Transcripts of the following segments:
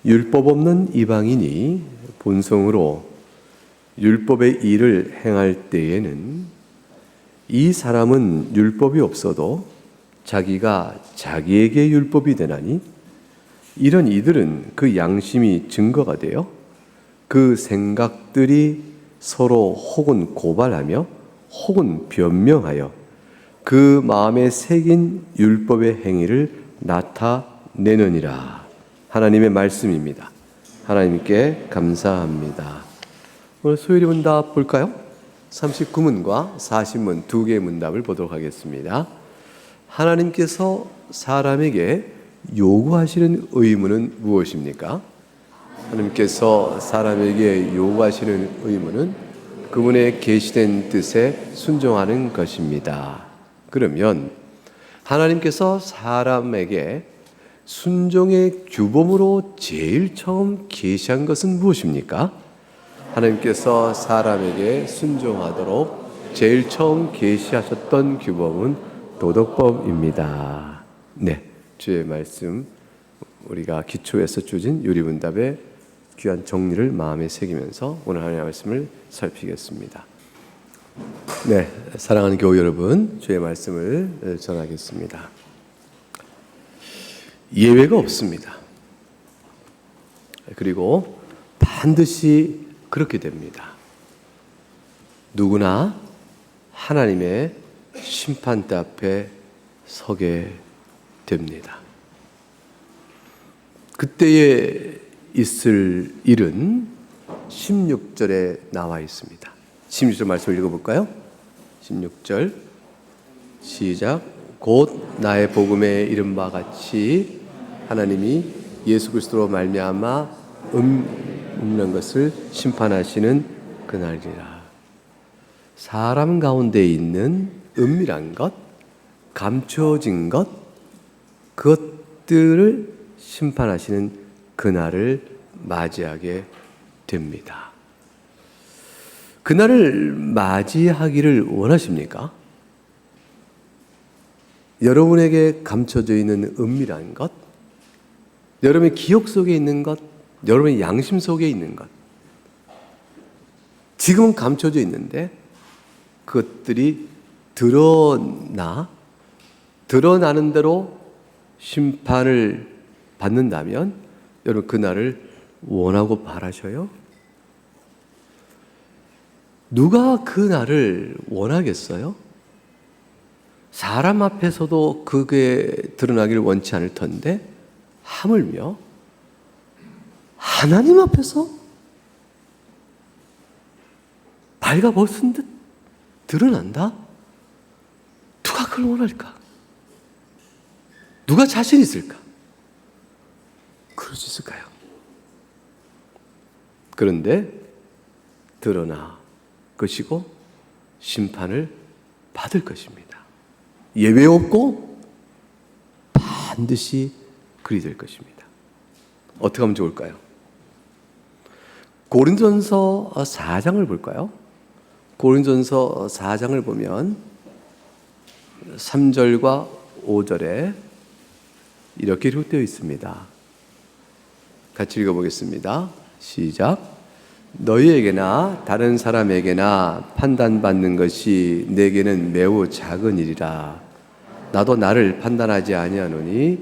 율법 없는 이방인이 본성으로 율법의 일을 행할 때에는 이 사람은 율법이 없어도 자기가 자기에게 율법이 되나니 이런 이들은 그 양심이 증거가 되어 그 생각들이 서로 혹은 고발하며 혹은 변명하여 그 마음에 새긴 율법의 행위를 나타내느니라. 하나님의 말씀입니다. 하나님께 감사합니다. 오늘 소율이 문답 볼까요? 39문과 40문 두 개의 문답을 보도록 하겠습니다. 하나님께서 사람에게 요구하시는 의무는 무엇입니까? 하나님께서 사람에게 요구하시는 의무는 그분의 계시된 뜻에 순종하는 것입니다. 그러면 하나님께서 사람에게 순종의 규범으로 제일 처음 계시한 것은 무엇입니까? 하나님께서 사람에게 순종하도록 제일 처음 계시하셨던 규범은 도덕법입니다. 네, 주의 말씀 우리가 기초에서 주진 유리문답의 귀한 정리를 마음에 새기면서 오늘 하나님의 말씀을 살피겠습니다. 네, 사랑하는 교우 여러분, 주의 말씀을 전하겠습니다. 예외가 없습니다. 그리고 반드시 그렇게 됩니다. 누구나 하나님의 심판대 앞에 서게 됩니다. 그때에 있을 일은 16절에 나와 있습니다. 16절 말씀을 읽어볼까요? 16절 시작. 곧 나의 복음에 이른 바 같이 하나님이 예수 그리스도로 말미암아 없는 것을 심판하시는 그날이라. 사람 가운데 있는 은밀한 것, 감춰진 것, 그것들을 심판하시는 그날을 맞이하게 됩니다. 그날을 맞이하기를 원하십니까? 여러분에게 감춰져 있는 은밀한 것, 여러분의 기억 속에 있는 것, 여러분의 양심 속에 있는 것, 지금은 감춰져 있는데 그것들이 드러나는 대로 심판을 받는다면 여러분 그날을 원하고 바라셔요? 누가 그날을 원하겠어요? 사람 앞에서도 그게 드러나기를 원치 않을 텐데 하물며 하나님 앞에서 발가벗은 듯 드러난다? 누가 그걸 원할까? 누가 자신 있을까? 그럴 수 있을까요? 그런데 드러나 것이고 심판을 받을 것입니다. 예외 없고 반드시 그리 될 것입니다. 어떻게 하면 좋을까요? 고린도전서 4장을 볼까요? 고린도전서 4장을 보면 3절과 5절에 이렇게 기록되어 있습니다. 같이 읽어보겠습니다. 시작. 너희에게나 다른 사람에게나 판단받는 것이 내게는 매우 작은 일이라. 나도 나를 판단하지 아니하노니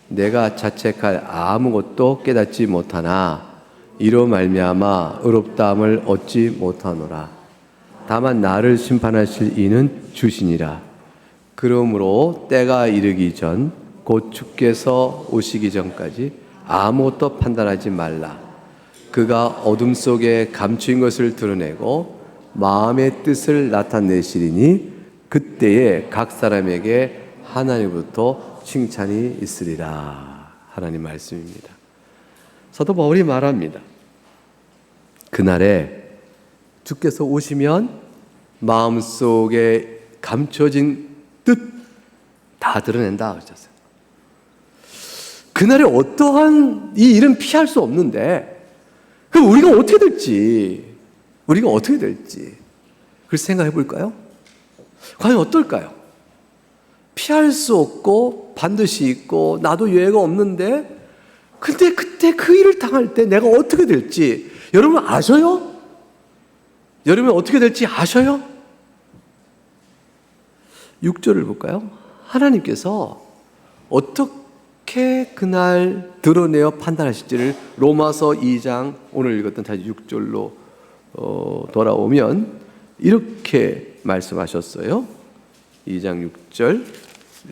내가 자책할 아무것도 깨닫지 못하나 이로 말미암아 의롭다함을 얻지 못하노라. 다만 나를 심판하실 이는 주시니라. 그러므로 때가 이르기 전 곧 주께서 오시기 전까지 아무것도 판단하지 말라. 그가 어둠 속에 감추인 것을 드러내고 마음의 뜻을 나타내시리니 그때에 각 사람에게 하나님부터 칭찬이 있으리라. 하나님 말씀입니다. 사도 바울이 말합니다. 그날에 주께서 오시면 마음속에 감춰진 뜻 다 드러낸다 하셨어요. 그날에 어떠한 이 일은 피할 수 없는데 그럼 우리가 어떻게 될지 그래서 생각해 볼까요? 과연 어떨까요? 피할 수 없고 반드시 있고 나도 예외가 없는데 근데 그때 그 일을 당하면 당할 때 내가 어떻게 될지 여러분 아셔요? 여러분 어떻게 될지 아셔요? 6절을 볼까요? 하나님께서 어떻게 그날 드러내어 판단하실지를 로마서 2장 오늘 읽었던 다시 6절로 돌아오면 이렇게 말씀하셨어요. 2장 6절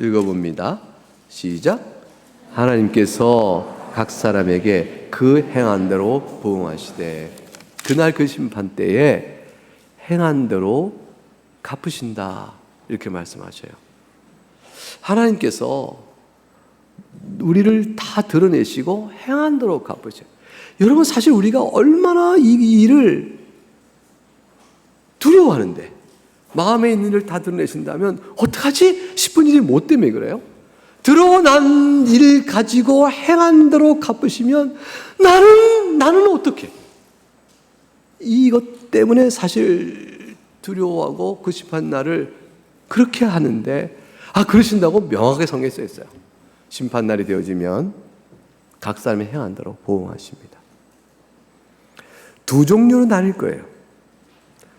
읽어봅니다. 시작. 하나님께서 각 사람에게 그 행한 대로 보응하시되 그날 그 심판 때에 행한 대로 갚으신다 이렇게 말씀하셔요. 하나님께서 우리를 다 드러내시고 행한 대로 갚으셔요. 여러분 사실 우리가 얼마나 이 일을 두려워하는데 마음에 있는 일을 다 드러내신다면 어떡하지 싶은 일이 뭐 때문에 그래요? 드러난 일 가지고 행한 대로 갚으시면 나는 어떻게? 이것 때문에 사실 두려워하고 그 심판 날을 그렇게 하는데 그러신다고 명확하게 성경에 써 있어요. 심판 날이 되어지면 각 사람이 행한 대로 보응하십니다. 두 종류로 나뉠 거예요.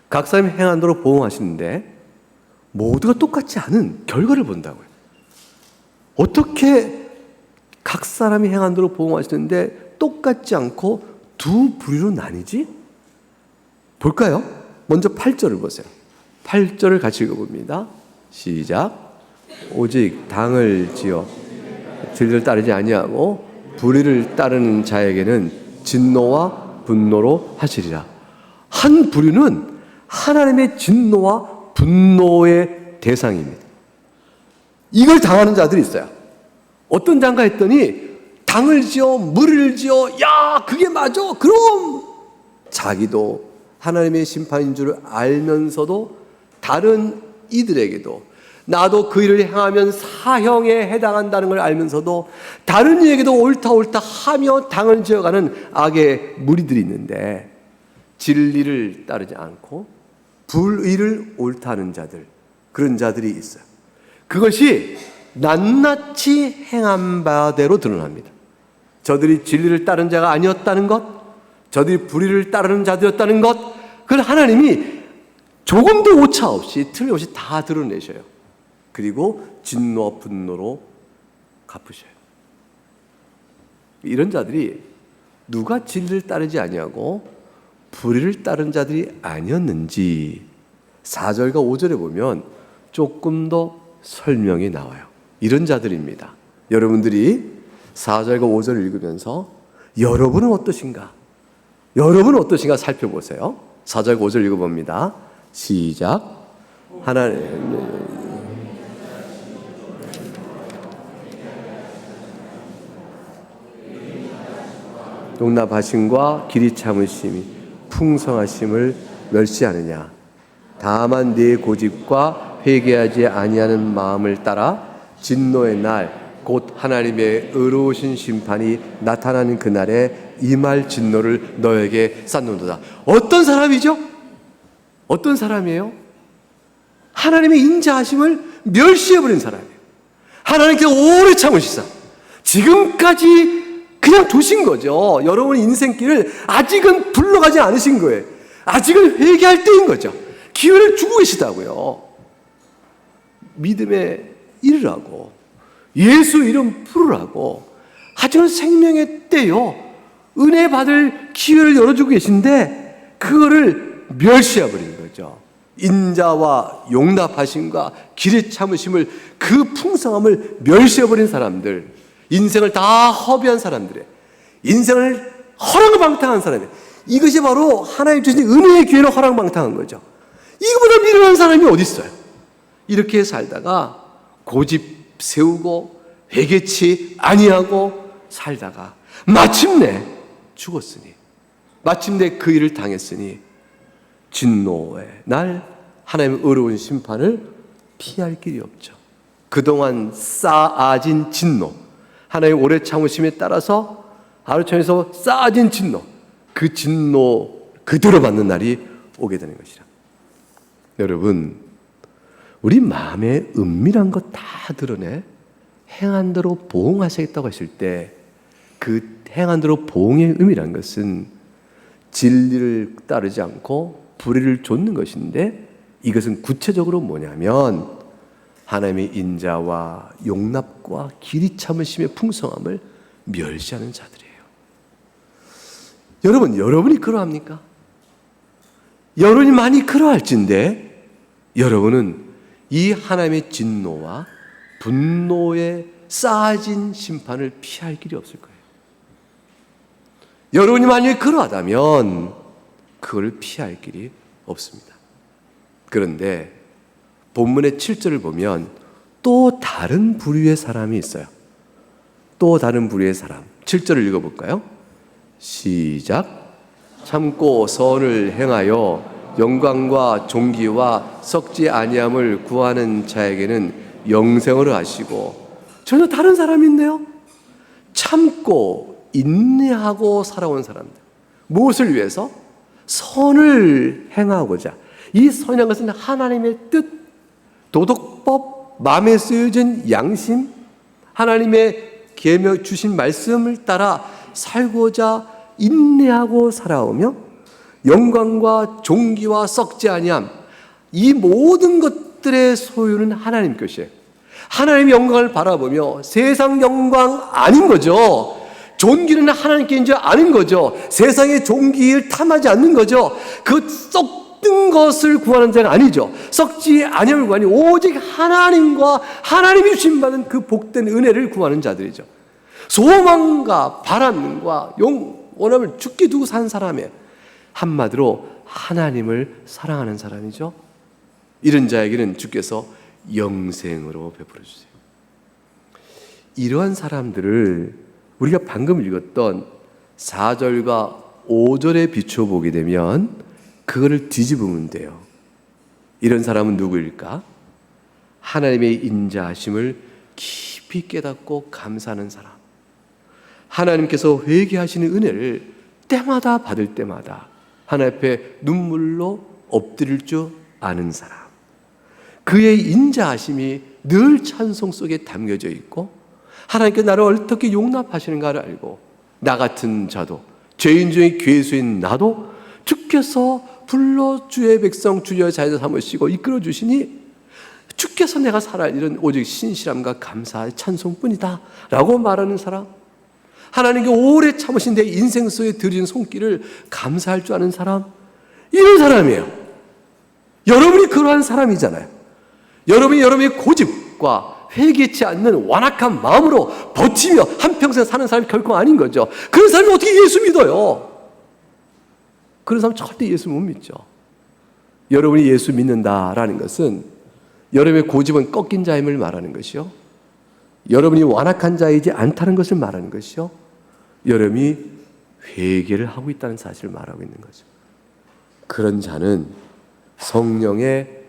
각 사람이 행한 대로 보응하시는데 모두가 똑같지 않은 결과를 본다고요. 어떻게 각 사람이 행한 대로 보응하시는데 똑같지 않고 두 부류로 나뉘지? 볼까요? 먼저 8절을 보세요. 8절을 같이 읽어봅니다. 시작. 오직 당을 지어 진리를 따르지 아니하고 불의를 따르는 자에게는 진노와 분노로 하시리라. 한 부류는 하나님의 진노와 분노의 대상입니다. 이걸 당하는 자들이 있어요. 어떤 장가 했더니 당을 지어 물을 지어 야 그게 맞아 그럼 자기도 하나님의 심판인 줄 알면서도 다른 이들에게도 나도 그 일을 행하면 사형에 해당한다는 걸 알면서도 다른 이에게도 옳다 하며 당을 지어가는 악의 무리들이 있는데 진리를 따르지 않고 불의를 옳다는 자들, 그런 자들이 있어요. 그것이 낱낱이 행한 바대로 드러납니다. 저들이 진리를 따른 자가 아니었다는 것, 저들이 불의를 따르는 자들이었다는 것, 그걸 하나님이 조금도 오차 없이 틀림없이 다 드러내셔요. 그리고 진노와 분노로 갚으셔요. 이런 자들이 누가 진리를 따르지 아니하고 불의를 따른 자들이 아니었는지 4절과 5절에 보면 조금 더 설명이 나와요. 이런 자들입니다. 여러분들이 4절과 5절을 읽으면서 여러분은 어떠신가? 여러분은 어떠신가 살펴보세요. 4절과 5절 읽어봅니다. 시작. 하나님 용납하심과 길이 참으심이 풍성하심을 멸시하느냐. 다만 네 고집과 회개하지 아니하는 마음을 따라 진노의 날 곧 하나님의 의로우신 심판이 나타나는 그날에 임할 진노를 너에게 쌓는도다. 어떤 사람이죠? 어떤 사람이에요? 하나님의 인자하심을 멸시해버린 사람이에요. 하나님께 오래 참으시사 지금까지 그냥 두신 거죠. 여러분 인생길을 아직은 불러가지 않으신 거예요. 아직은 회개할 때인 거죠. 기회를 주고 계시다고요. 믿음에 이르라고 예수 이름 부르라고 하지만 생명의 때요 은혜 받을 기회를 열어주고 계신데 그거를 멸시해버린 거죠. 인자와 용납하심과 길이 참으심을 그 풍성함을 멸시해버린 사람들, 인생을 다 허비한 사람들의 인생을 허랑방탕한 사람들, 이것이 바로 하나님 주신 은혜의 기회를 허랑방탕한 거죠. 이거보다 미련한 사람이 어디 있어요? 이렇게 살다가 고집 세우고 회개치 아니하고 살다가 마침내 죽었으니, 마침내 그 일을 당했으니 진노의 날 하나님의 의로운 심판을 피할 길이 없죠. 그동안 쌓아진 진노, 하나님의 오래 참으심에 따라서 하루천에서 쌓아진 진노, 그 진노 그대로 받는 날이 오게 되는 것이라. 여러분, 우리 마음의 은밀한 것 다 드러내 행한 대로 보응하시겠다고 했을 때 그 행한 대로 보응의 의미란 것은 진리를 따르지 않고 불의를 좇는 것인데, 이것은 구체적으로 뭐냐면 하나님의 인자와 용납과 길이 참으심의 풍성함을 멸시하는 자들이에요. 여러분이 그러합니까? 여러분이 많이 그러할진데 여러분은 이 하나님의 진노와 분노에 쌓아진 심판을 피할 길이 없을 거예요. 여러분이 만약에 그러하다면 그걸 피할 길이 없습니다. 그런데 본문의 7절을 보면 또 다른 부류의 사람이 있어요. 또 다른 부류의 사람. 7절을 읽어볼까요? 시작. 참고 선을 행하여 영광과 존귀와 썩지 아니함을 구하는 자에게는 영생을 하시고. 전혀 다른 사람인데요. 참고 인내하고 살아온 사람들. 무엇을 위해서? 선을 행하고자. 이 선이라는 것은 하나님의 뜻, 도덕법, 마음에 쓰여진 양심, 하나님의 계명 주신 말씀을 따라 살고자 인내하고 살아오며 영광과 존귀와 썩지 아니함, 이 모든 것들의 소유는 하나님 것이에요. 하나님의 영광을 바라보며 세상 영광 아닌 거죠. 존귀는 하나님께 이제 아닌 거죠. 세상의 존귀를 탐하지 않는 거죠. 그 썩는 것을 구하는 자가 아니죠. 썩지 아니함을 구하니 오직 하나님과 하나님이 주심받은 그 복된 은혜를 구하는 자들이죠. 소망과 바람과 원함을 죽게 두고 산 사람이에요. 한마디로 하나님을 사랑하는 사람이죠. 이런 자에게는 주께서 영생으로 베풀어 주세요. 이러한 사람들을 우리가 방금 읽었던 4절과 5절에 비춰보게 되면 그거를 뒤집으면 돼요. 이런 사람은 누구일까? 하나님의 인자하심을 깊이 깨닫고 감사하는 사람, 하나님께서 회개하시는 은혜를 때마다 받을 때마다 하나님 앞에 눈물로 엎드릴 줄 아는 사람, 그의 인자하심이 늘 찬송 속에 담겨져 있고 하나님께 나를 어떻게 용납하시는가를 알고 나 같은 자도, 죄인 중에 괴수인 나도 주께서 불러 주의 백성 주여 자에서 삼으시고 이끌어 주시니 주께서 내가 살아야 이런 오직 신실함과 감사의 찬송뿐이다 라고 말하는 사람, 하나님께 오래 참으신 내 인생 속에 드린 손길을 감사할 줄 아는 사람, 이런 사람이에요. 여러분이 그러한 사람이잖아요. 여러분이 여러분의 고집과 회개치 않는 완악한 마음으로 버티며 한평생 사는 사람이 결코 아닌 거죠. 그런 사람이 어떻게 예수 믿어요? 그런 사람 절대 예수 못 믿죠. 여러분이 예수 믿는다라는 것은 여러분의 고집은 꺾인 자임을 말하는 것이요, 여러분이 완악한 자이지 않다는 것을 말하는 것이요, 여러분이 회개를 하고 있다는 사실을 말하고 있는 거죠. 그런 자는 성령의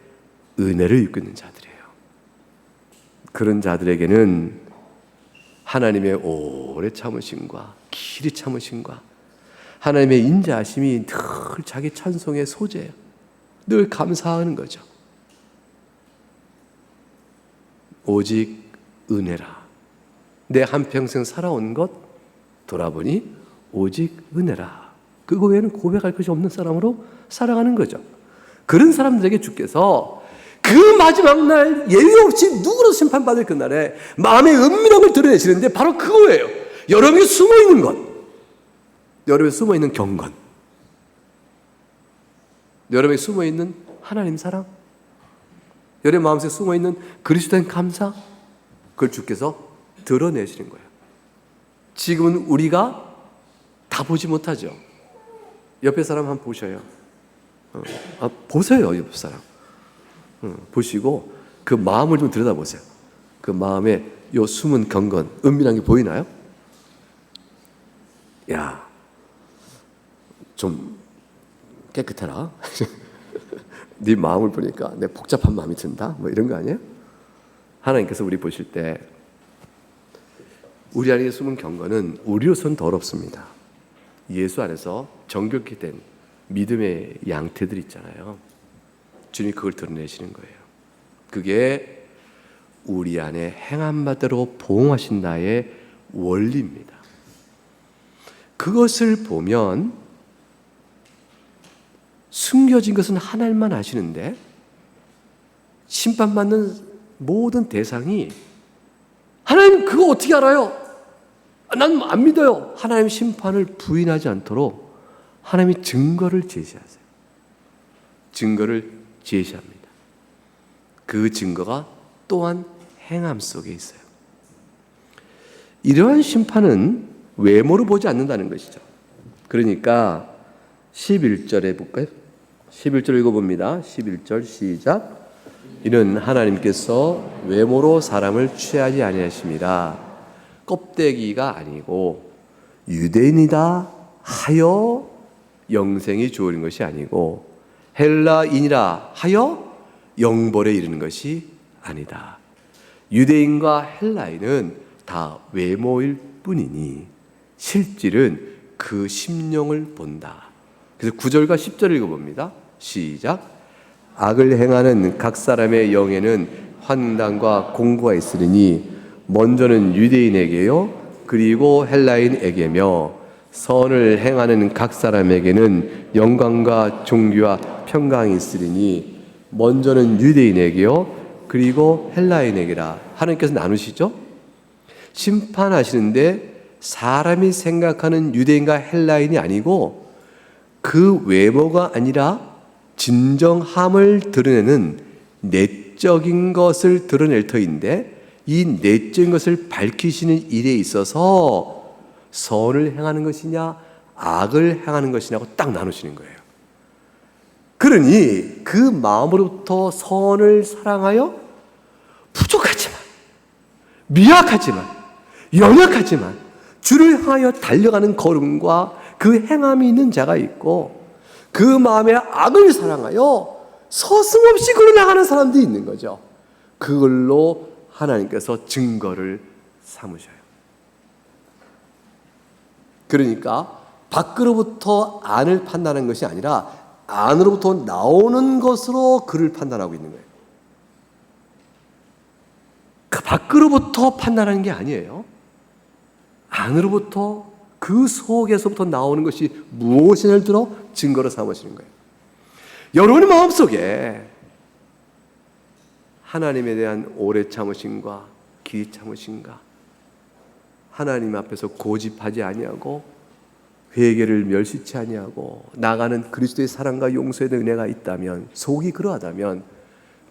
은혜를 입고 있는 자들이에요. 그런 자들에게는 하나님의 오래 참으심과 길이 참으심과 하나님의 인자하심이 늘 자기 찬송의 소재예요. 늘 감사하는 거죠. 오직 은혜라. 내 한평생 살아온 것 돌아보니 오직 은혜라. 그거 외에는 고백할 것이 없는 사람으로 살아가는 거죠. 그런 사람들에게 주께서 그 마지막 날 예외 없이 누구로 심판받을 그날에 마음의 은밀함을 드러내시는데 바로 그거예요. 여러분이 숨어있는 것, 여러분이 숨어있는 경건, 여러분이 숨어있는 하나님 사랑, 여러분 마음속에 숨어있는 그리스도의 감사, 그걸 주께서 드러내시는 거예요. 지금은 우리가 다 보지 못하죠. 옆에 사람 한번 보셔요. 보세요, 옆에 사람. 보시고 그 마음을 좀 들여다보세요. 그 마음에 요 숨은 경건, 은밀한 게 보이나요? 야, 좀 깨끗해라. 네 마음을 보니까 내 복잡한 마음이 든다. 뭐 이런 거 아니에요? 하나님께서 우리 보실 때 우리 안에 숨은 경건은 우리로서는 더럽습니다. 예수 안에서 정결케 된 믿음의 양태들 있잖아요. 주님이 그걸 드러내시는 거예요. 그게 우리 안에 행한 바대로 보응하신다의 원리입니다. 그것을 보면 숨겨진 것은 하나님만 아시는데 심판받는 모든 대상이 하나님 그거 어떻게 알아요? 난 안 믿어요. 하나님 심판을 부인하지 않도록 하나님이 증거를 제시하세요. 증거를 제시합니다. 그 증거가 또한 행함 속에 있어요. 이러한 심판은 외모로 보지 않는다는 것이죠. 그러니까 11절에 볼까요? 11절 읽어봅니다. 11절 시작. 이는 하나님께서 외모로 사람을 취하지 아니하심이라. 껍데기가 아니고 유대인이다 하여 영생이 주어진 것이 아니고 헬라인이라 하여 영벌에 이르는 것이 아니다. 유대인과 헬라인은 다 외모일 뿐이니 실질은 그 심령을 본다. 그래서 9절과 10절을 읽어봅니다. 시작. 악을 행하는 각 사람의 영에는 환단과 공고가 있으리니 먼저는 유대인에게요 그리고 헬라인에게며 선을 행하는 각 사람에게는 영광과 존귀와 평강이 있으리니 먼저는 유대인에게요 그리고 헬라인에게라. 하나님께서 나누시죠. 심판하시는데 사람이 생각하는 유대인과 헬라인이 아니고 그 외모가 아니라 진정함을 드러내는 내적인 것을 드러낼 터인데 이 내적인 것을 밝히시는 일에 있어서 선을 행하는 것이냐 악을 행하는 것이냐고 딱 나누시는 거예요. 그러니 그 마음으로부터 선을 사랑하여 부족하지만 미약하지만 연약하지만 주를 향하여 달려가는 걸음과 그 행함이 있는 자가 있고 그 마음에 악을 사랑하여 서슴없이 걸어나가는 사람도 있는 거죠. 그걸로 하나님께서 증거를 삼으셔요. 그러니까 밖으로부터 안을 판단하는 것이 아니라 안으로부터 나오는 것으로 그를 판단하고 있는 거예요. 그 밖으로부터 판단하는 게 아니에요. 안으로부터 그 속에서부터 나오는 것이 무엇인을 들어 증거로 삼으시는 거예요. 여러분의 마음속에 하나님에 대한 오래 참으심과 길 참으심과 하나님 앞에서 고집하지 아니하고 회개를 멸시치 아니하고 나가는 그리스도의 사랑과 용서에 대한 은혜가 있다면 속이 그러하다면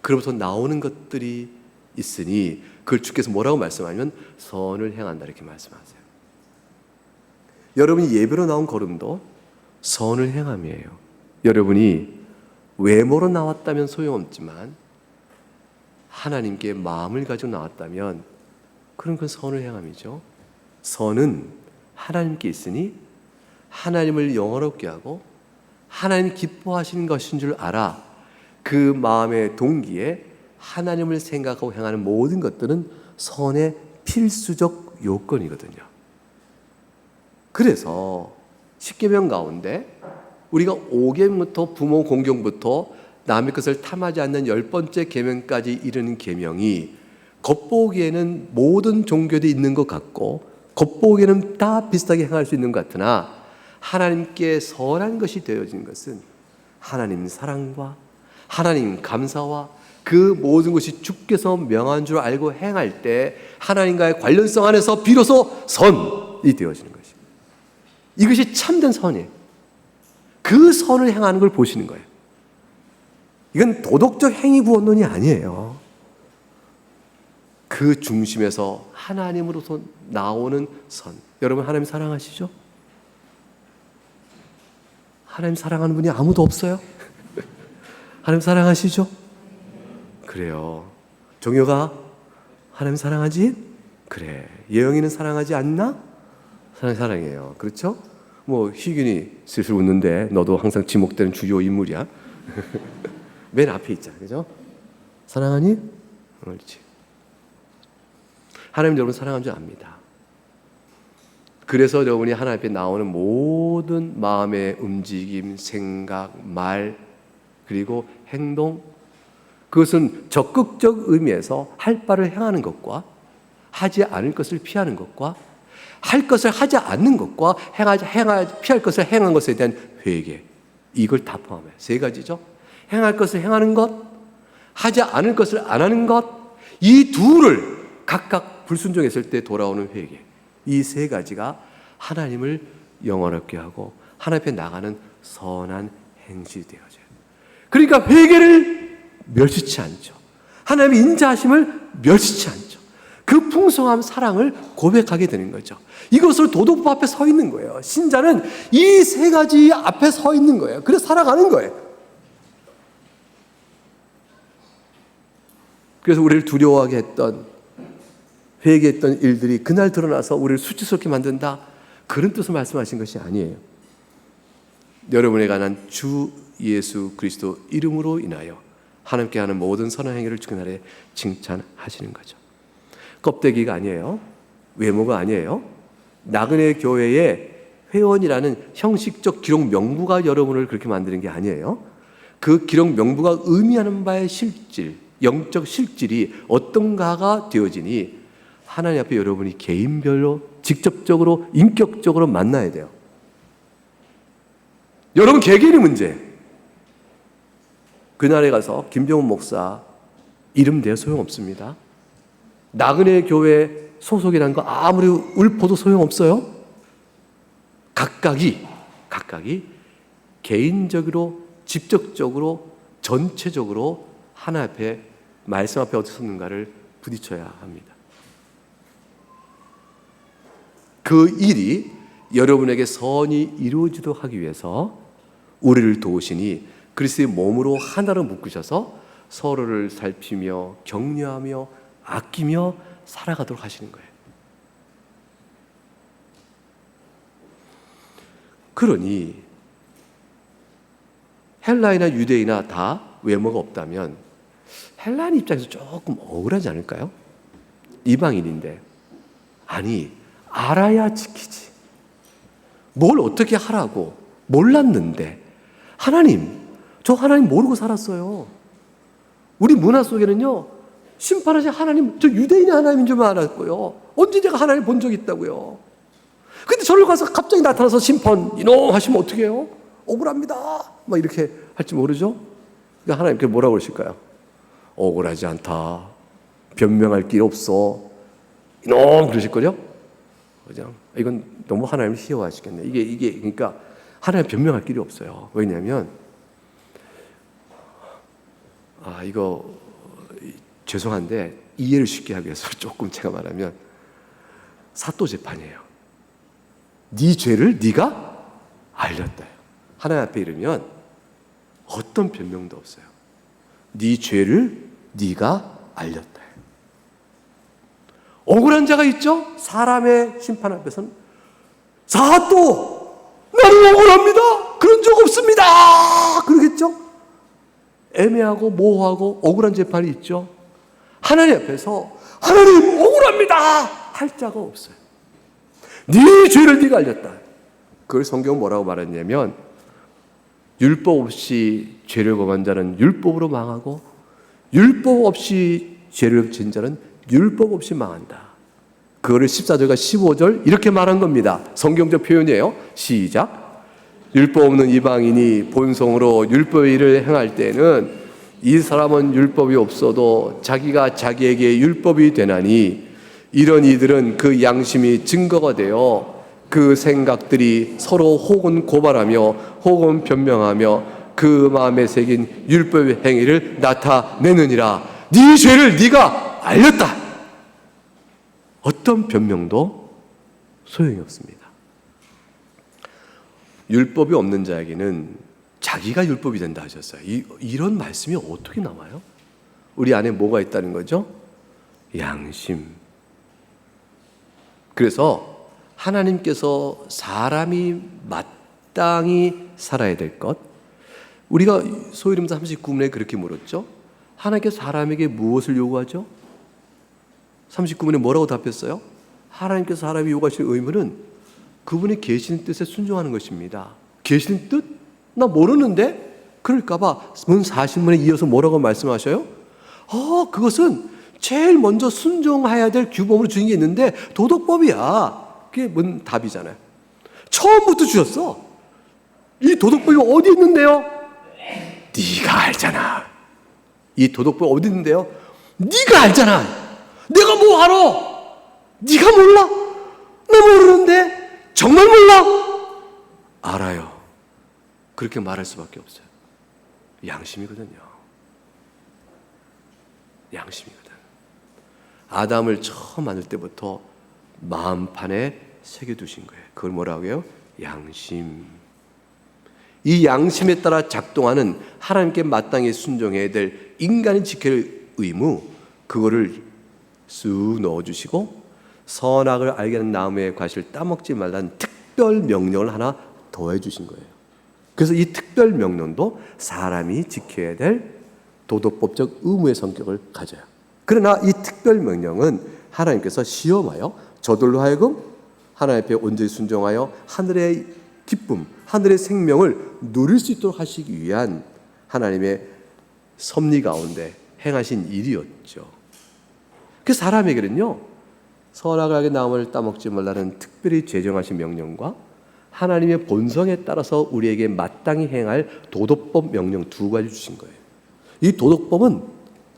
그로부터 나오는 것들이 있으니 그걸 주께서 뭐라고 말씀하면 선을 행한다 이렇게 말씀하세요. 여러분이 예배로 나온 걸음도 선을 행함이에요. 여러분이 외모로 나왔다면 소용없지만 하나님께 마음을 가지고 나왔다면 그런 건 선을 행함이죠. 선은 하나님께 있으니 하나님을 영화롭게 하고 하나님 기뻐하시는 것인 줄 알아. 그 마음의 동기에 하나님을 생각하고 행하는 모든 것들은 선의 필수적 요건이거든요. 그래서 10계명 가운데 우리가 5계명부터 부모 공경부터 남의 것을 탐하지 않는 10번째 계명까지 이르는 계명이 겉보기에는 모든 종교도 있는 것 같고 겉보기에는 다 비슷하게 행할 수 있는 것 같으나 하나님께 선한 것이 되어진 것은 하나님 사랑과 하나님 감사와 그 모든 것이 주께서 명한 줄 알고 행할 때 하나님과의 관련성 안에서 비로소 선이 되어지는 것입니다. 이것이 참된 선이에요. 그 선을 행하는 걸 보시는 거예요. 이건 도덕적 행위 구원론이 아니에요. 그 중심에서 하나님으로서 나오는 선. 여러분 하나님 사랑하시죠? 하나님 사랑하는 분이 아무도 없어요? 하나님 사랑하시죠? 그래요. 종효가 하나님 사랑하지? 그래. 예영이는 사랑하지 않나? 사랑해요. 그렇죠? 뭐 희균이 슬슬 웃는데 너도 항상 지목되는 주요 인물이야. 맨 앞에 있잖아. 그죠? 사랑하니? 그렇지. 하나님 여러분 사랑하는 줄 압니다. 그래서 여러분이 하나님 앞에 나오는 모든 마음의 움직임, 생각, 말 그리고 행동 그것은 적극적 의미에서 할 바를 행하는 것과 하지 않을 것을 피하는 것과 할 것을 하지 않는 것과 피할 것을 행한 것에 대한 회개, 이걸 다 포함해요. 세 가지죠. 행할 것을 행하는 것, 하지 않을 것을 안 하는 것, 이 둘을 각각 불순종했을 때 돌아오는 회개, 이 세 가지가 하나님을 영원롭게 하고 하나님 앞에 나가는 선한 행실이 되어져요. 그러니까 회개를 멸시치 않죠. 하나님의 인자하심을 멸시치 않죠. 그 풍성한 사랑을 고백하게 되는 거죠. 이것을 도덕법 앞에 서 있는 거예요. 신자는 이 세 가지 앞에 서 있는 거예요. 그래서 살아가는 거예요. 그래서 우리를 두려워하게 했던, 회개했던 일들이 그날 드러나서 우리를 수치스럽게 만든다, 그런 뜻을 말씀하신 것이 아니에요. 여러분에 관한 주 예수 그리스도 이름으로 인하여 하나님께 하는 모든 선한 행위를 그날에 칭찬하시는 거죠. 껍데기가 아니에요. 외모가 아니에요. 나그네 교회의 회원이라는 형식적 기록 명부가 여러분을 그렇게 만드는 게 아니에요. 그 기록 명부가 의미하는 바의 실질, 영적 실질이 어떤가가 되어지니 하나님 앞에 여러분이 개인별로 직접적으로 인격적으로 만나야 돼요. 여러분 개개인의 문제. 그날에 가서 김병훈 목사 이름 대어 소용없습니다. 나그네 교회 소속이라는 거 아무리 읊어도 소용없어요. 각각이 개인적으로, 직접적으로, 전체적으로 하나님 앞에, 말씀 앞에 어떻게 섰는가를 부딪혀야 합니다. 그 일이 여러분에게 선이 이루어지도록 하기 위해서 우리를 도우시니 그리스도의 몸으로 하나로 묶으셔서 서로를 살피며 격려하며 아끼며 살아가도록 하시는 거예요. 그러니 헬라이나 유대이나 다 외모가 없다면 헬라인 입장에서 조금 억울하지 않을까요? 이방인인데, 아니 알아야 지키지, 뭘 어떻게 하라고 몰랐는데, 저 하나님 모르고 살았어요. 우리 문화 속에는요, 심판하신 하나님, 저 유대인의 하나님인 줄 알았고요. 언제 제가 하나님 본 적이 있다고요. 근데 저를 가서 갑자기 나타나서 심판 이놈 하시면 어떻게 해요? 억울합니다 막 이렇게 할지 모르죠. 그러니까 하나님께 뭐라고 그러실까요? 억울하지 않다, 변명할 길 없어, 이놈 그러실걸요. 그냥 이건 너무 하나님을 희화하시겠네. 이게 그러니까 하나님 변명할 길이 없어요. 왜냐하면 이거 죄송한데 이해를 쉽게 하기 위해서 조금 제가 말하면 사또 재판이에요. 네 죄를 네가 알렸다. 하나님 앞에 이르면 어떤 변명도 없어요. 네 죄를 네가 알렸다. 억울한 자가 있죠? 사람의 심판 앞에서는 사또, 나는 억울합니다, 그런 적 없습니다, 그러겠죠? 애매하고 모호하고 억울한 재판이 있죠. 하나님 앞에서 하나님 억울합니다 할 자가 없어요. 네 죄를 네가 알렸다. 그걸 성경은 뭐라고 말했냐면, 율법 없이 죄를 범한 자는 율법으로 망하고 율법 없이 죄를 진 자는 율법 없이 망한다. 그거를 14절과 15절 이렇게 말한 겁니다. 성경적 표현이에요. 시작. 율법 없는 이방인이 본성으로 율법의 일을 행할 때는 이 사람은 율법이 없어도 자기가 자기에게 율법이 되나니, 이런 이들은 그 양심이 증거가 되어 그 생각들이 서로 혹은 고발하며 혹은 변명하며 그 마음에 새긴 율법의 행위를 나타내느니라. 네 죄를 네가 알렸다. 어떤 변명도 소용이 없습니다. 율법이 없는 자에게는 자기가 율법이 된다 하셨어요. 이런 말씀이 어떻게 나와요? 우리 안에 뭐가 있다는 거죠? 양심. 그래서 하나님께서 사람이 마땅히 살아야 될 것, 우리가 소위름서 39문에 그렇게 물었죠. 하나님께서 사람에게 무엇을 요구하죠? 39문에 뭐라고 답했어요? 하나님께서 사람이 요구하실 의무는 그분이 계시는 뜻에 순종하는 것입니다. 계시는 뜻? 나 모르는데? 그럴까봐 문 40문에 이어서 뭐라고 말씀하셔요? 그것은 제일 먼저 순종해야 될 규범으로 주는 게 있는데 도덕법이야. 그게 뭔 답이잖아요. 처음부터 주셨어. 이 도덕법이 어디 있는데요? 네가 알잖아. 이 도덕법이 어디 있는데요? 네가 알잖아. 내가 뭐 알아? 네가 몰라? 나 모르는데? 정말 몰라? 알아요. 그렇게 말할 수밖에 없어요. 양심이거든요. 양심이거든. 아담을 처음 만들 때부터 마음판에 새겨두신 거예요. 그걸 뭐라고요? 양심. 이 양심에 따라 작동하는 하나님께 마땅히 순종해야 될 인간이 지켜야 할 의무, 그거를 쑥 넣어주시고 선악을 알게 하는 나무의 과실을 따먹지 말라는 특별 명령을 하나 더해 주신 거예요. 그래서 이 특별 명령도 사람이 지켜야 될 도덕법적 의무의 성격을 가져요. 그러나 이 특별 명령은 하나님께서 시험하여 저들로 하여금 하나님 앞에 온전히 순종하여 하늘의 기쁨, 하늘의 생명을 누릴 수 있도록 하시기 위한 하나님의 섭리 가운데 행하신 일이었죠. 그 사람에게는요, 선악을 알게 나무를 따먹지 말라는 특별히 제정하신 명령과 하나님의 본성에 따라서 우리에게 마땅히 행할 도덕법 명령 두 가지 주신 거예요. 이 도덕법은,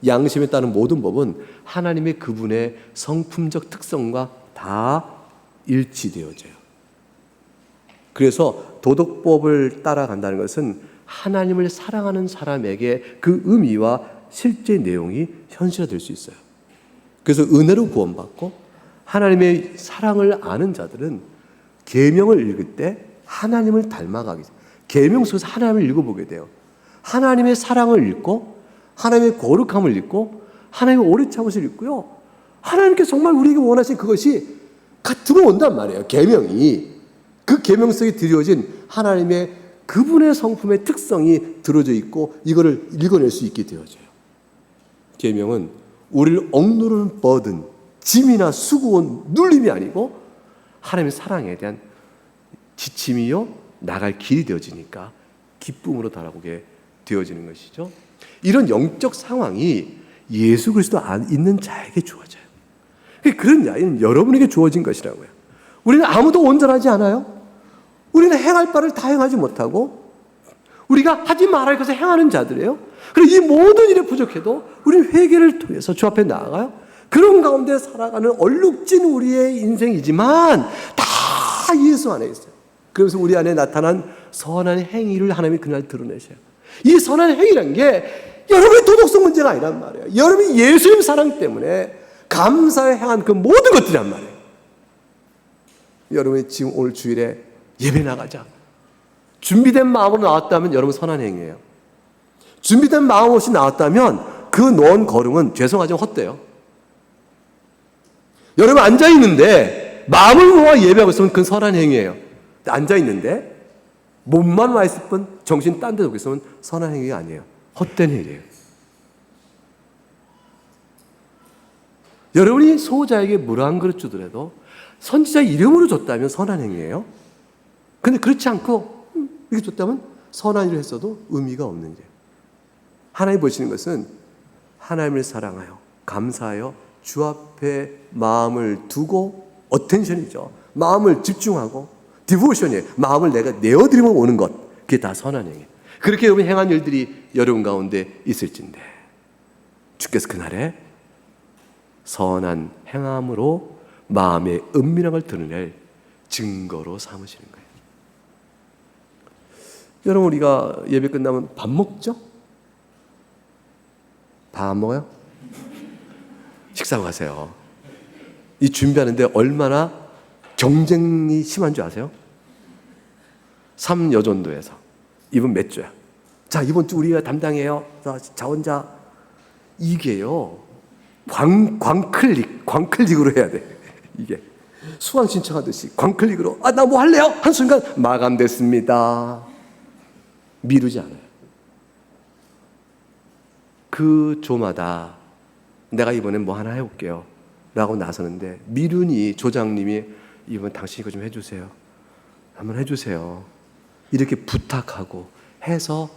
양심에 따른 모든 법은 하나님의 그분의 성품적 특성과 다 일치되어져요. 그래서 도덕법을 따라간다는 것은 하나님을 사랑하는 사람에게 그 의미와 실제 내용이 현실화될 수 있어요. 그래서 은혜로 구원받고 하나님의 사랑을 아는 자들은 계명을 읽을 때 하나님을 닮아가게 돼요. 계명 속에서 하나님을 읽어보게 돼요. 하나님의 사랑을 읽고 하나님의 거룩함을 읽고 하나님의 오래 참으심을 읽고요, 하나님께서 정말 우리에게 원하신 그것이 들어온단 말이에요. 계명이, 그 계명 속에 드려진 하나님의 그분의 성품의 특성이 들어져 있고 이거를 읽어낼 수 있게 되어져요. 계명은 우리를 억누르는 버든, 짐이나 수고원, 눌림이 아니고 하나님의 사랑에 대한 지침이요 나갈 길이 되어지니까 기쁨으로 달아오게 되어지는 것이죠. 이런 영적 상황이 예수 그리스도 안 있는 자에게 주어져요. 그런 자는 여러분에게 주어진 것이라고요. 우리는 아무도 온전하지 않아요. 우리는 행할 바를 다 행하지 못하고 우리가 하지 말아야 할 것을 행하는 자들이에요. 그리고 이 모든 일에 부족해도 우리는 회개를 통해서 주 앞에 나아가요. 그런 가운데 살아가는 얼룩진 우리의 인생이지만 다 예수 안에 있어요. 그래서 우리 안에 나타난 선한 행위를 하나님이 그날 드러내셔요. 이 선한 행위란 게 여러분의 도덕성 문제가 아니란 말이에요. 여러분이 예수님 사랑 때문에 감사에 행한 그 모든 것들이란 말이에요. 여러분이 지금 오늘 주일에 예배 나가자, 준비된 마음으로 나왔다면 여러분 선한 행위예요. 준비된 마음 없이 나왔다면 그 놓은 걸음은 죄송하지만 헛돼요. 여러분 앉아있는데 마음을 모아 예배하고 있으면 그건 선한 행위예요. 앉아있는데 몸만 와 있을 뿐 정신 딴 데 두고 있으면 선한 행위가 아니에요. 헛된 일이에요. 여러분이 소자에게 물 한 그릇 주더라도 선지자 이름으로 줬다면 선한 행위예요. 근데 그렇지 않고 이렇게 줬다면 선한 일을 했어도 의미가 없는 일이에요. 하나님 보시는 것은 하나님을 사랑하여 감사하여 주 앞에 마음을 두고, 어텐션이죠. 마음을 집중하고, 디보션이에요. 마음을 내가 내어드리면 오는 것. 그게 다 선한 행위예요. 그렇게 여러분 행한 일들이 여러분 가운데 있을진데 주께서 그날에 선한 행함으로 마음의 은밀한 걸 드러낼 증거로 삼으시는 거예요. 여러분, 우리가 예배 끝나면 밥 먹죠? 밥 안 먹어요? 식사하고 가세요. 이 준비하는데 얼마나 경쟁이 심한 줄 아세요? 3여전도에서 이번 몇 주야? 자, 이번 주 우리가 담당해요. 자 혼자 이게요. 광클릭으로 해야 돼. 이게 수강 신청하듯이 광클릭으로 나 뭐 할래요? 한순간 마감됐습니다. 미루지 않아요. 그 조마다 내가 이번엔 뭐 하나 해볼게요 라고 나서는데 미루니 조장님이 이번 당신이 이거 좀 해주세요. 한번 해주세요. 이렇게 부탁하고 해서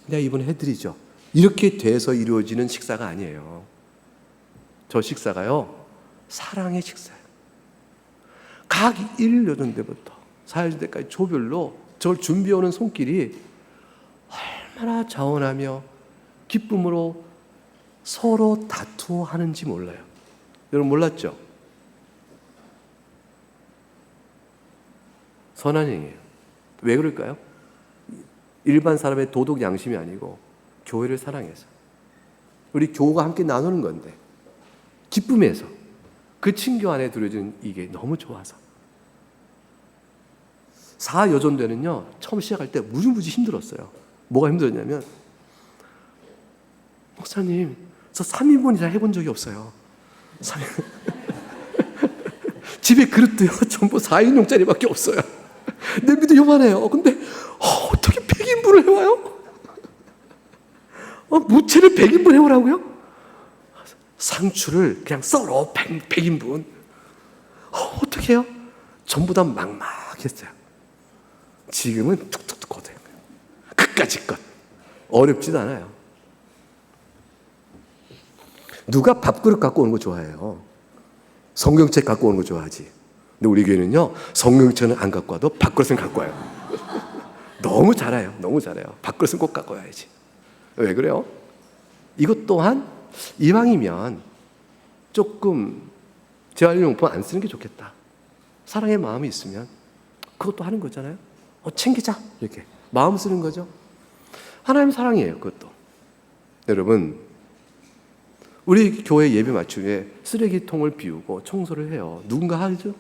내가 이번에 해드리죠. 이렇게 돼서 이루어지는 식사가 아니에요. 저 식사가요, 사랑의 식사예요. 각 1일 여전 때부터 사흘 때까지 조별로 저를 준비해오는 손길이 얼마나 자원하며 기쁨으로 서로 다투어하는지 몰라요. 여러분 몰랐죠? 선한 행위예요. 왜 그럴까요? 일반 사람의 도덕 양심이 아니고 교회를 사랑해서 우리 교우가 함께 나누는 건데 기쁨에서 그 친교 안에 들어진 이게 너무 좋아서 사여전대는요 처음 시작할 때 무지무지 힘들었어요. 뭐가 힘들었냐면 목사님 저 3인분이나 해본 적이 없어요. 집에 그릇도요 전부 4인용짜리밖에 없어요. 냄비도 요만해요. 근데 어떻게 100인분을 해와요? 무채를 100인분 해오라고요? 상추를 그냥 썰어 100인분. 어떻게 해요? 전부 다 막막했어요. 지금은 툭툭툭 걷어요. 그까짓 것. 어렵지도 않아요. 누가 밥그릇 갖고 오는 거 좋아해요? 성경책 갖고 오는 거 좋아하지. 근데 우리 교회는요 성경책은 안 갖고 와도 밥그릇은 갖고 와요. 너무 잘해요. 너무 잘해요. 밥그릇은 꼭 갖고 와야지. 왜 그래요? 이것 또한 이왕이면 조금 재활용품 안 쓰는 게 좋겠다. 사랑의 마음이 있으면 그것도 하는 거잖아요. 챙기자 이렇게 마음 쓰는 거죠. 하나님 사랑이에요. 그것도. 여러분 우리 교회 예배 맞춤에 쓰레기통을 비우고 청소를 해요. 누군가 하죠?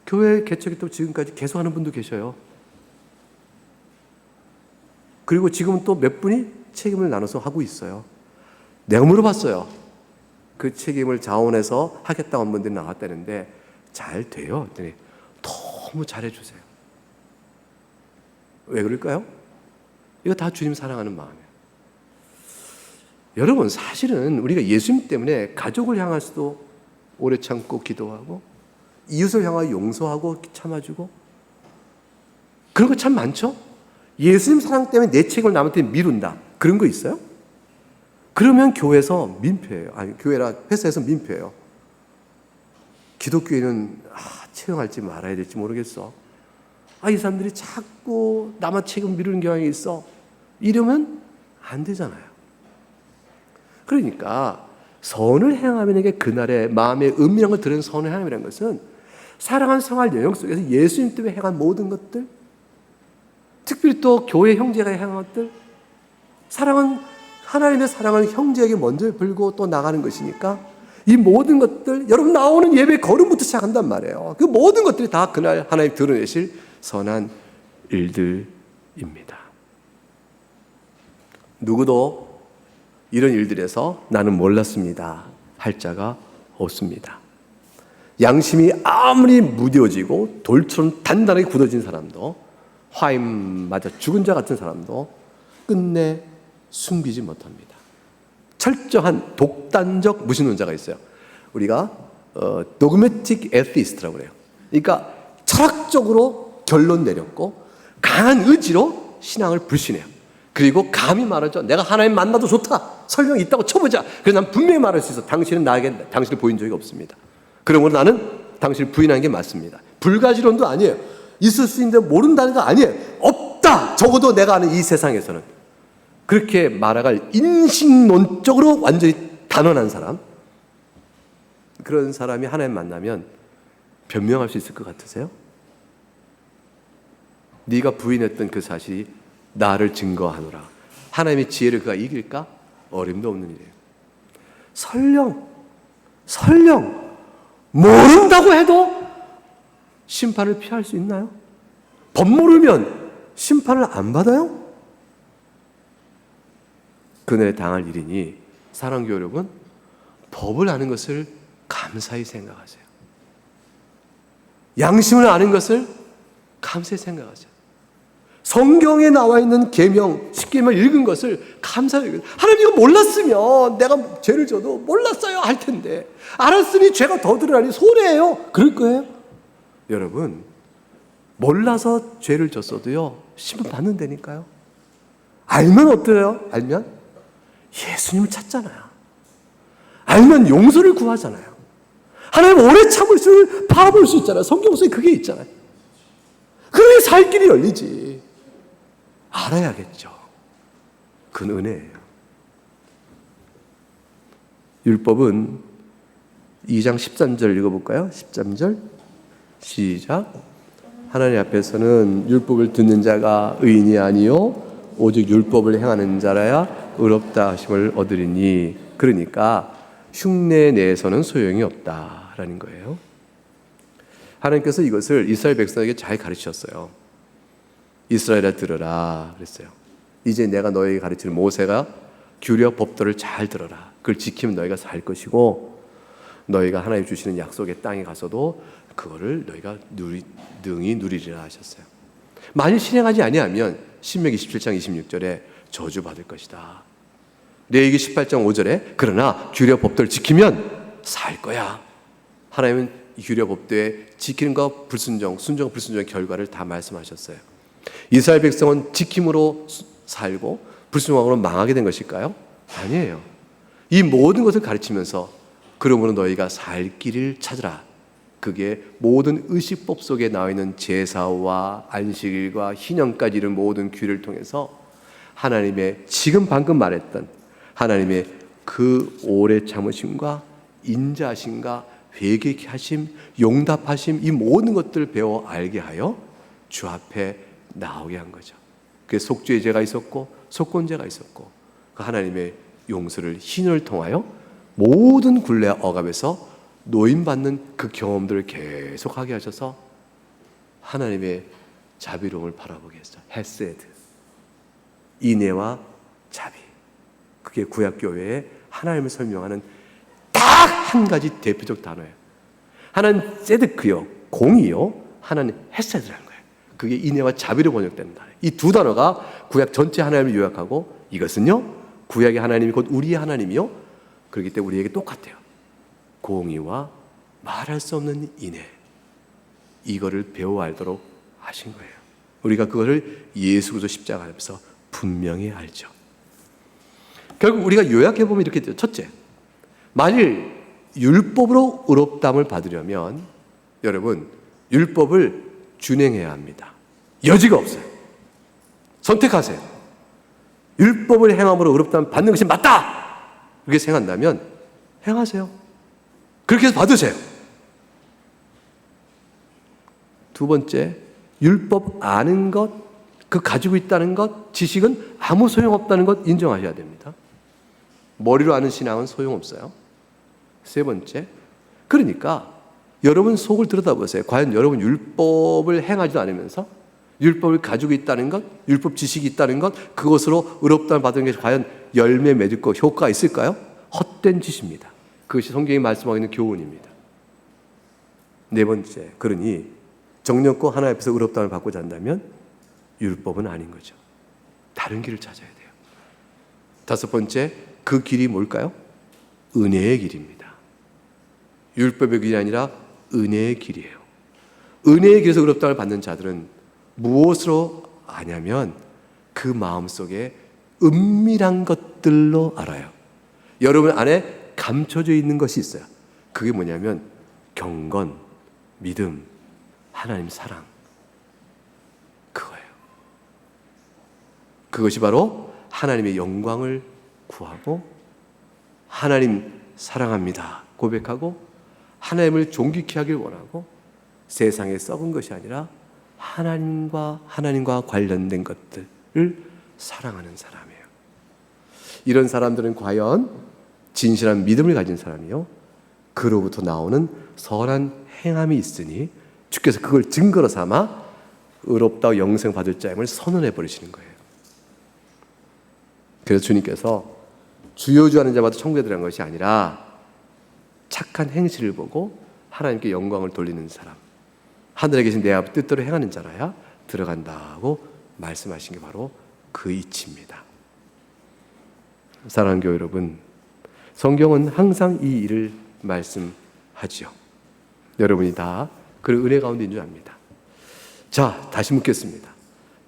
교회 개척이 또 지금까지 계속 하는 분도 계셔요. 그리고 지금은 또 몇 분이 책임을 나눠서 하고 있어요. 내가 물어봤어요. 그 책임을 자원해서 하겠다고 한 분들이 나왔다는데 잘 돼요. 그랬더니 너무 잘해주세요. 왜 그럴까요? 이거 다 주님 사랑하는 마음이에요. 여러분 사실은 우리가 예수님 때문에 가족을 향해서도 오래 참고 기도하고 이웃을 향하여 용서하고 참아주고 그런 거 참 많죠? 예수님 사랑 때문에 내 책임을 남한테 미룬다. 그런 거 있어요? 그러면 교회에서 민폐예요. 아니 교회라 회사에서 민폐예요. 기독교인은 채용할지 말아야 될지 모르겠어. 이 사람들이 자꾸 남한 책임 미루는 경향이 있어. 이러면 안 되잖아요. 그러니까 선을 행하면 이게 그날의 마음의 은밀한 들은 선을 행함이라는 것은 사랑한 생활 영역 속에서 예수님 때문에 행한 모든 것들, 특별히 또 교회 형제가 행한 것들, 사랑은 하나님의 사랑은 형제에게 먼저 불고 또 나가는 것이니까 이 모든 것들 여러분 나오는 예배 걸음부터 시작한단 말이에요. 그 모든 것들이 다 그날 하나님 드러내실 선한 일들입니다. 누구도 이런 일들에서 나는 몰랐습니다 할 자가 없습니다. 양심이 아무리 무뎌지고 돌처럼 단단하게 굳어진 사람도 화임 맞아 죽은 자 같은 사람도 끝내 숨기지 못합니다. 철저한 독단적 무신론자가 있어요. 우리가 도그매틱 에티스트라고 그래요. 그러니까 철학적으로 결론 내렸고 강한 의지로 신앙을 불신해요. 그리고 감히 말하죠. 내가 하나님 만나도 좋다. 설명 있다고 쳐보자. 그래서 난 분명히 말할 수 있어. 당신은 나에게 당신을 보인 적이 없습니다. 그러므로 나는 당신을 부인하는 게 맞습니다. 불가지론도 아니에요. 있을 수 있는데 모른다는 거 아니에요. 없다. 적어도 내가 아는 이 세상에서는. 그렇게 말아갈 인식론적으로 완전히 단언한 사람, 그런 사람이 하나님 만나면 변명할 수 있을 것 같으세요? 네가 부인했던 그 사실이 나를 증거하노라. 하나님의 지혜를 그가 이길까? 어림도 없는 일이에요. 설령 모른다고 해도 심판을 피할 수 있나요? 법 모르면 심판을 안 받아요? 그날에 당할 일이니 사랑교 여러분, 법을 아는 것을 감사히 생각하세요. 양심을 아는 것을 감사히 생각하세요. 성경에 나와 있는 계명, 십계명을 읽은 것을 감사해요. 하나님 이거 몰랐으면 내가 죄를 져도 몰랐어요 할 텐데 알았으니 죄가 더 드러나니 손해예요. 그럴 거예요? 여러분 몰라서 죄를 졌어도요 심판 받는다니까요. 알면 어때요? 알면 예수님을 찾잖아요. 알면 용서를 구하잖아요. 하나님 오래 참을수록 바라볼 수 있잖아요. 성경 속에 그게 있잖아요. 그래야 살 길이 열리지. 알아야겠죠. 그건 은혜예요. 율법은 2장 13절 읽어볼까요? 13절 시작. 하나님 앞에서는 율법을 듣는 자가 의인이 아니요 오직 율법을 행하는 자라야 의롭다 하심을 얻으리니. 그러니까 흉내 내에서는 소용이 없다라는 거예요. 하나님께서 이것을 이스라엘 백성에게 잘 가르치셨어요. 이스라엘아 들으라 그랬어요. 이제 내가 너에게 가르치는 모세가 규례와 법도를 잘 들어라. 그걸 지키면 너희가 살 것이고 너희가 하나님 주시는 약속의 땅에 가서도 그거를 너희가 능히 누리리라 하셨어요. 만일 실행하지 아니하면 신명기 17장 26절에 저주받을 것이다. 레위기 18장 5절에 그러나 규례와 법도를 지키면 살 거야. 하나님은 규례와 법도에 지키는 것 불순종, 순종 불순종의 결과를 다 말씀하셨어요. 이스라엘 백성은 지킴으로 살고 불순종으로 망하게 된 것일까요? 아니에요. 이 모든 것을 가르치면서 그러므로 너희가 살 길을 찾으라. 그게 모든 의식법 속에 나와 있는 제사와 안식일과 희년까지 이런 모든 규례를 통해서 하나님의 지금 방금 말했던 하나님의 그 오래 참으심과 인자하심과 회개케 하심, 용답하심 이 모든 것들을 배워 알게 하여 주 앞에 나오게 한 거죠. 그게 속죄의 죄가 있었고 속건죄가 있었고 그 하나님의 용서를 희년을 통하여 모든 굴레와 억압에서 노임받는 그 경험들을 계속하게 하셔서 하나님의 자비로움을 바라보게 했어요. 헤세드, 인애와 자비. 그게 구약교회의 하나님을 설명하는 딱 한 가지 대표적 단어예요. 하나는 세드크요, 공이요, 하나는 헤세드라는 거예요. 그게 인애와 자비로 번역되는 단어예요. 이 두 단어가 구약 전체 하나님을 요약하고 이것은요 구약의 하나님이 곧 우리의 하나님이요 그렇기 때문에 우리에게 똑같아요. 공의와 말할 수 없는 인애, 이거를 배워 알도록 하신 거예요. 우리가 그거를 예수 그리스도 십자가 앞에서 분명히 알죠. 결국 우리가 요약해보면 이렇게 돼요. 첫째, 만일 율법으로 의롭다함을 받으려면 여러분 율법을 준행해야 합니다. 여지가 없어요. 선택하세요. 율법을 행함으로 의롭다함을 받는 것이 맞다! 그렇게 생각한다면 행하세요. 그렇게 해서 받으세요. 두 번째, 율법 아는 것, 그 가지고 있다는 것, 지식은 아무 소용없다는 것 인정하셔야 됩니다. 머리로 아는 신앙은 소용없어요. 세 번째, 그러니까 여러분 속을 들여다보세요. 과연 여러분 율법을 행하지도 않으면서 율법을 가지고 있다는 것, 율법 지식이 있다는 것, 그것으로 의롭다함을 받은 것이 과연 열매 맺을 것, 효과가 있을까요? 헛된 짓입니다. 그것이 성경이 말씀하고 있는 교훈입니다. 네 번째, 그러니 정령껏 하나님 앞에서 의롭다함을 받고자 한다면 율법은 아닌 거죠. 다른 길을 찾아야 돼요. 다섯 번째, 그 길이 뭘까요? 은혜의 길입니다. 율법의 길이 아니라 은혜의 길이에요. 은혜의 길에서 의롭다함을 받는 자들은 무엇으로 아냐면 그 마음속에 은밀한 것들로 알아요. 여러분 안에 감춰져 있는 것이 있어요. 그게 뭐냐면 경건, 믿음, 하나님 사랑. 그거예요. 그것이 바로 하나님의 영광을 구하고 하나님 사랑합니다 고백하고 하나님을 존귀케 하길 원하고 세상에 썩은 것이 아니라 하나님과 관련된 것들을 사랑하는 사람이에요. 이런 사람들은 과연 진실한 믿음을 가진 사람이요 그로부터 나오는 선한 행함이 있으니 주께서 그걸 증거로 삼아 의롭다 영생 받을 자임을 선언해 버리시는 거예요. 그래서 주님께서 주여주하는 자마다 천국에 들어간 것이 아니라 착한 행실을 보고 하나님께 영광을 돌리는 사람, 하늘에 계신 내 아버지 뜻대로 행하는 자라야 들어간다고 말씀하신 게 바로 그 이치입니다. 사랑하는 교회 여러분, 성경은 항상 이 일을 말씀하지요. 여러분이 다 그 은혜 가운데 있는 줄 압니다. 자, 다시 묻겠습니다.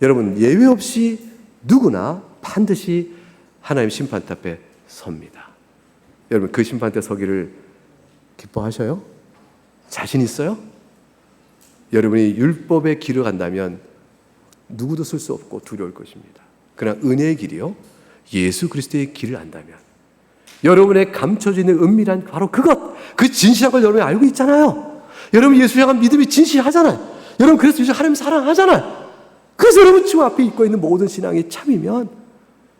여러분, 예외 없이 누구나 반드시 하나님 심판대 앞에 섭니다. 여러분, 그 심판대 서기를 기뻐하셔요? 자신 있어요? 여러분이 율법의 길을 간다면 누구도 쓸 수 없고 두려울 것입니다. 그러나 은혜의 길이요, 예수 그리스도의 길을 안다면 여러분의 감춰져 있는 은밀한 바로 그것, 그 진실한 걸 여러분이 알고 있잖아요. 여러분 예수를 향한 믿음이 진실하잖아요. 여러분 그래서 요즘 하나님 사랑하잖아요. 그래서 여러분 지금 앞에 잊고 있는 모든 신앙이 참이면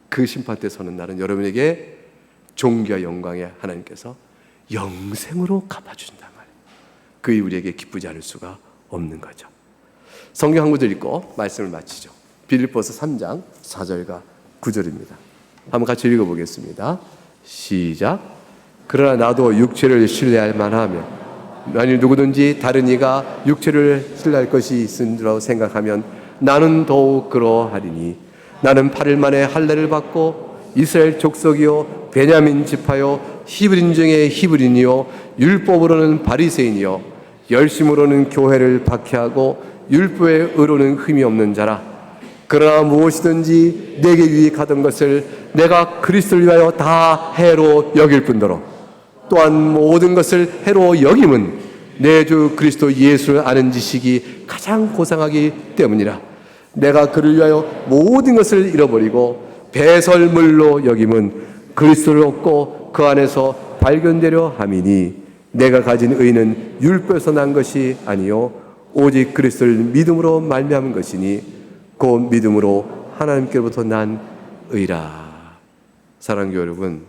그 심판 때 서는 날은 여러분에게 존귀와 영광의 하나님께서 영생으로 갚아주신단 말이에요. 그 우리에게 기쁘지 않을 수가 없는 거죠. 성경 한 구절 읽고 말씀을 마치죠. 빌립보서 3장 4절과 9절입니다. 한번 같이 읽어보겠습니다. 시작. 그러나 나도 육체를 신뢰할 만하며 만일 누구든지 다른 이가 육체를 신뢰할 것이 있으리라고 생각하면 나는 더욱 그러하리니 나는 8일 만에 할례를 받고 이스라엘 족속이요 베냐민 지파요 히브리인 중에 히브리인이요 율법으로는 바리새인이요 열심으로는 교회를 박해하고 율법의 의로는 흠이 없는 자라. 그러나 무엇이든지 내게 유익하던 것을 내가 그리스도를 위하여 다 해로 여길 뿐더러 또한 모든 것을 해로 여김은 내 주 그리스도 예수를 아는 지식이 가장 고상하기 때문이라. 내가 그를 위하여 모든 것을 잃어버리고 배설물로 여김은 그리스도를 얻고 그 안에서 발견되려 함이니 내가 가진 의는 율법에서 난 것이 아니요 오직 그리스도를 믿음으로 말미암은 것이니 그 믿음으로 하나님께로부터 난 의라. 사랑하는 여러분,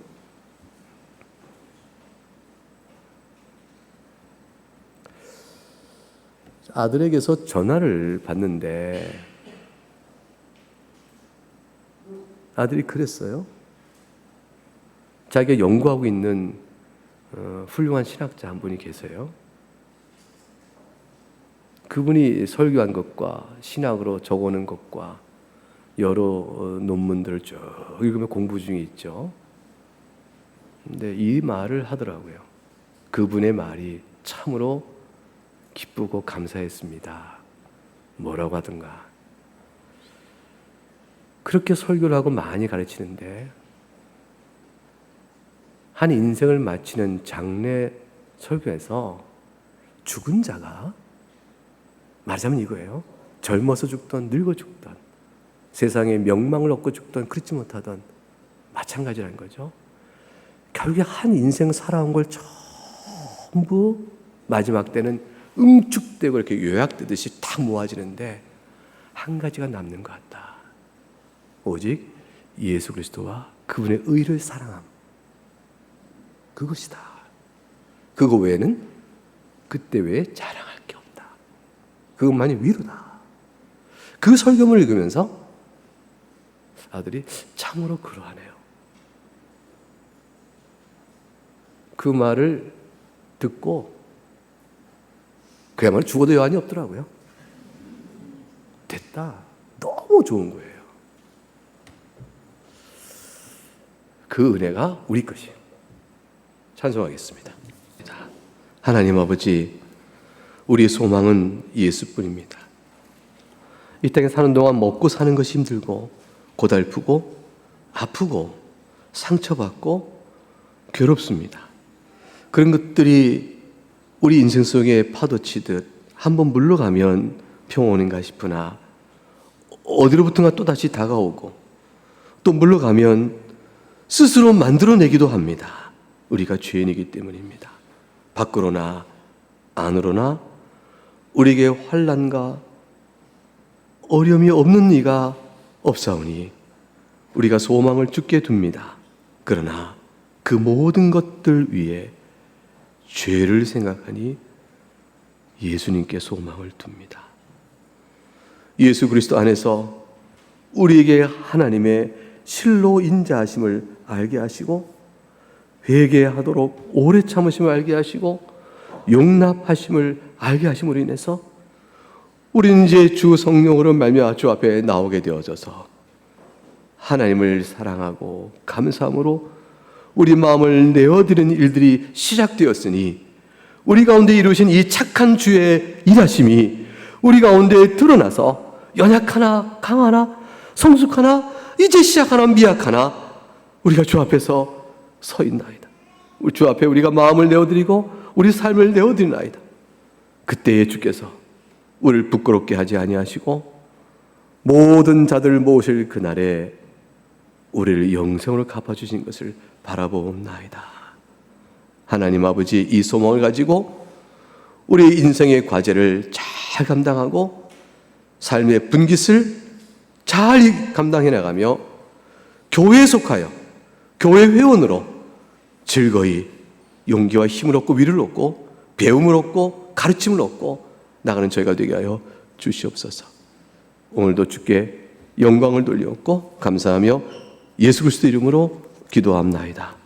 아들에게서 전화를 받는데 아들이 그랬어요. 자기가 연구하고 있는 훌륭한 신학자 한 분이 계세요. 그분이 설교한 것과 신학으로 적어놓은 것과 여러 논문들을 쭉 읽으며 공부 중에 있죠. 근데 이 말을 하더라고요. 그분의 말이 참으로 기쁘고 감사했습니다. 뭐라고 하던가. 그렇게 설교를 하고 많이 가르치는데 한 인생을 마치는 장례 설교에서 죽은 자가 말하자면 이거예요. 젊어서 죽던 늙어 죽던 세상에 명망을 얻고 죽던 그렇지 못하던 마찬가지라는 거죠. 결국에 한 인생 살아온 걸 전부 마지막 때는 응축되고 이렇게 요약되듯이 딱 모아지는데 한 가지가 남는 것 같다. 오직 예수 그리스도와 그분의 의를 사랑함. 그것이다. 그거 외에는 그때 외에 자랑할 게 없다. 그것만이 위로다. 그 설교문을 읽으면서 아들이 참으로 그러하네요. 그 말을 듣고 그야말로 죽어도 여한이 없더라고요. 됐다. 너무 좋은 거예요. 그 은혜가 우리 것이에요. 찬송하겠습니다. 하나님 아버지, 우리의 소망은 예수뿐입니다. 이 땅에 사는 동안 먹고 사는 것이 힘들고 고달프고 아프고 상처받고 괴롭습니다. 그런 것들이 우리 인생 속에 파도치듯 한번 물러가면 평온인가 싶으나 어디로부턴가 또다시 다가오고 또 물러가면 스스로 만들어내기도 합니다. 우리가 죄인이기 때문입니다. 밖으로나 안으로나 우리에게 환난과 어려움이 없는 이가 없사오니 우리가 소망을 주께 둡니다. 그러나 그 모든 것들 위에 죄를 생각하니 예수님께 소망을 둡니다. 예수 그리스도 안에서 우리에게 하나님의 실로 인자하심을 알게 하시고 회개하도록 오래 참으심을 알게 하시고 용납하심을 알게 하심으로 인해서 우리는 이제 주 성령으로 말미암아 주 앞에 나오게 되어져서 하나님을 사랑하고 감사함으로 우리 마음을 내어드리는 일들이 시작되었으니 우리 가운데 이루신 이 착한 주의 일하심이 우리 가운데 드러나서 연약하나 강하나 성숙하나 이제 시작하나 미약하나 우리가 주 앞에서 서 있나이다. 주 앞에 우리가 마음을 내어드리고 우리 삶을 내어드리나이다. 그때에 주께서 우리를 부끄럽게 하지 아니하시고 모든 자들을 모으실 그날에 우리를 영생으로 갚아주신 것을 바라보옵나이다. 하나님 아버지, 이 소망을 가지고 우리 인생의 과제를 잘 감당하고 삶의 분깃을 잘 감당해 나가며 교회에 속하여 교회 회원으로 즐거이 용기와 힘을 얻고 위를 얻고 배움을 얻고 가르침을 얻고 나가는 저희가 되게 하여 주시옵소서. 오늘도 주께 영광을 돌려옵고 감사하며 예수 그리스도 이름으로 기도합나이다.